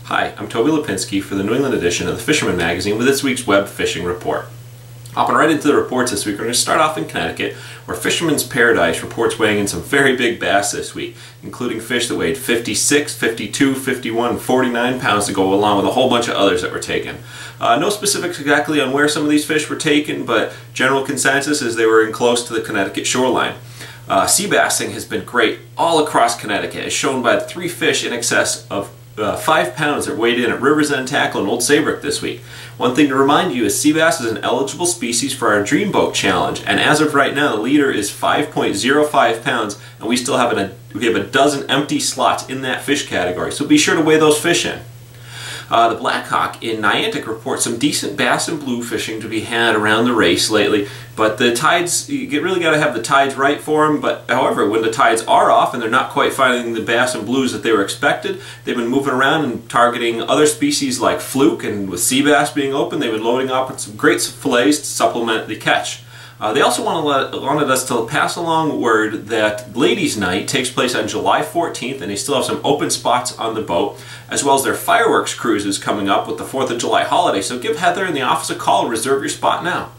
Hi, I'm Toby Lapinski for the New England edition of the Fisherman magazine with this week's web fishing report. Hopping right into the reports this week, we're going to start off in Connecticut, where Fisherman's Paradise reports weighing in some very big bass this week, including fish that weighed 56, 52, 51, and 49 pounds to go along with a whole bunch of others that were taken. No specifics exactly on where some of these fish were taken, but general consensus is they were in close to the Connecticut shoreline. Sea bassing has been great all across Connecticut, as shown by 3 fish in excess of 5 pounds that weighed in at River's End Tackle in Old Saybrook this week. One thing to remind you is sea bass is an eligible species for our Dreamboat Challenge, and as of right now the leader is 5.05 pounds, and we still have a dozen empty slots in that fish category, so be sure to weigh those fish in. The Blackhawk in Niantic reports some decent bass and blue fishing to be had around the race lately, but the tides, you really got to have the tides right for them. But however, when the tides are off and they're not quite finding the bass and blues that they were expected, they've been moving around and targeting other species like fluke, and with sea bass being open, they've been loading up with some great fillets to supplement the catch. They also wanted us to pass along word that Ladies' Night takes place on July 14th, and they still have some open spots on the boat, as well as their fireworks cruises coming up with the 4th of July holiday, so give Heather in the office a call and reserve your spot now.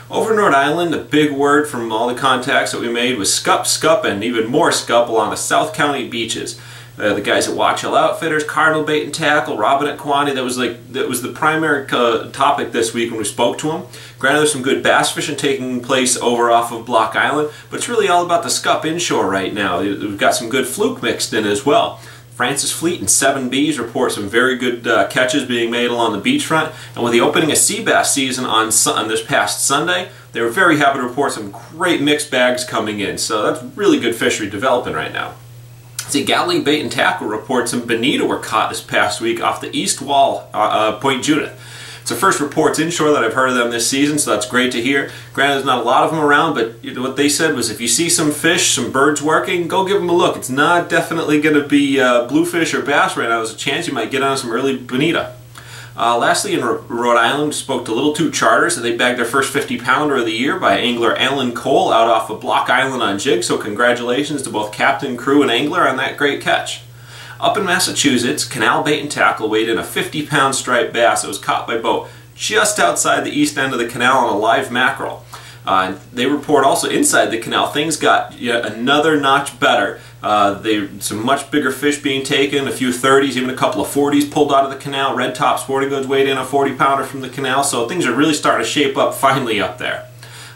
Over in Rhode Island, a big word from all the contacts that we made was scup, and even more scup along the South County beaches. The guys at Watch Hill Outfitters, Cardinal Bait and Tackle, Robin at Quantity, that was the primary topic this week when we spoke to them. Granted, there's some good bass fishing taking place over off of Block Island, but it's really all about the scup inshore right now. We've got some good fluke mixed in as well. Francis Fleet and 7Bs report some very good catches being made along the beachfront, and with the opening of sea bass season on this past Sunday, they were very happy to report some great mixed bags coming in, so that's really good fishery developing right now. See, Gatling Bait and Tackle reports some bonita were caught this past week off the east wall, Point Judith. It's the first reports inshore that I've heard of them this season, so that's great to hear. Granted, there's not a lot of them around, but what they said was if you see some fish, some birds working, go give them a look. It's not definitely going to be bluefish or bass right now. There's a chance you might get on some early bonita. Lastly, in Rhode Island, we spoke to Little Toot Charters, and they bagged their first 50-pounder of the year by angler Alan Cole out off of Block Island on jig, so congratulations to both captain, crew, and angler on that great catch. Up in Massachusetts, Canal Bait and Tackle weighed in a 50-pound striped bass that was caught by boat just outside the east end of the canal on a live mackerel. They report also inside the canal things got yet another notch better. Some much bigger fish being taken, a few 30s, even a couple of 40s pulled out of the canal. Red Top Sporting Goods weighed in a 40-pounder from the canal, so things are really starting to shape up finally up there.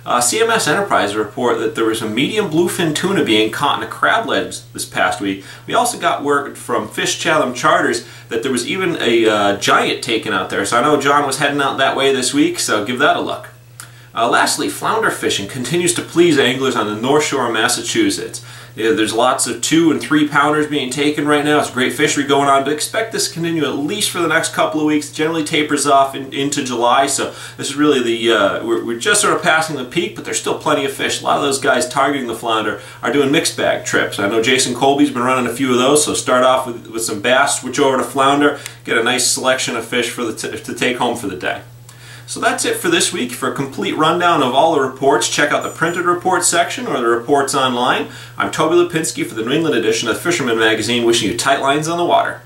CMS Enterprise report that there was a medium bluefin tuna being caught in a crab ledge this past week. We also got word from Fish Chatham Charters that there was even a giant taken out there, so I know John was heading out that way this week, so give that a look. Lastly, flounder fishing continues to please anglers on the North Shore of Massachusetts. There's lots of 2- and 3-pounders being taken right now. It's great fishery going on, but expect this to continue at least for the next couple of weeks. It generally tapers off into July, so this is really we're just sort of passing the peak, but there's still plenty of fish. A lot of those guys targeting the flounder are doing mixed bag trips. I know Jason Colby's been running a few of those, so start off with some bass, switch over to flounder, get a nice selection of fish to take home for the day. So that's it for this week. For a complete rundown of all the reports, check out the printed reports section or the reports online. I'm Toby Lapinski for the New England edition of Fisherman magazine, wishing you tight lines on the water.